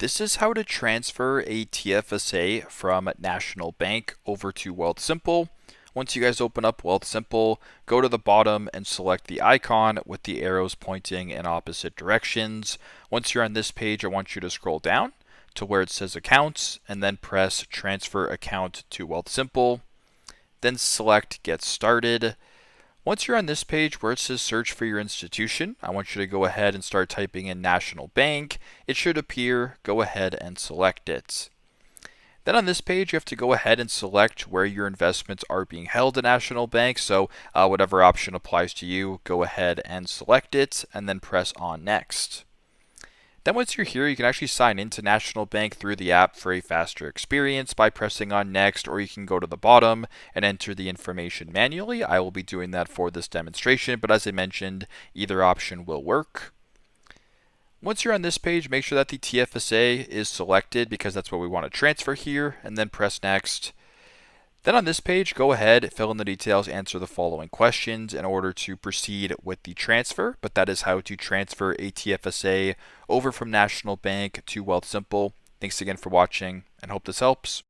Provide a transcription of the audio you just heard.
This is how to transfer a TFSA from National Bank over to Wealthsimple. Once you guys open up Wealthsimple, go to the bottom and select the icon with the arrows pointing in opposite directions. Once you're on this page, I want you to scroll down to where it says Accounts and then press Transfer Account to Wealthsimple. Then select Get Started. Once you're on this page where it says search for your institution, I want you to go ahead and start typing in National Bank. It should appear. Go ahead and select it. Then on this page, you have to go ahead and select where your investments are being held at National Bank. So whatever option applies to you, go ahead and select it and then press on next. Then once you're here, you can actually sign into National Bank through the app for a faster experience by pressing on next, or you can go to the bottom and enter the information manually. I will be doing that for this demonstration, but as I mentioned, either option will work. Once you're on this page, make sure that the TFSA is selected because that's what we want to transfer here, and then press next. Then on this page, go ahead, fill in the details, answer the following questions in order to proceed with the transfer. But that is how to transfer a TFSA over from National Bank to Wealthsimple. Thanks again for watching and hope this helps.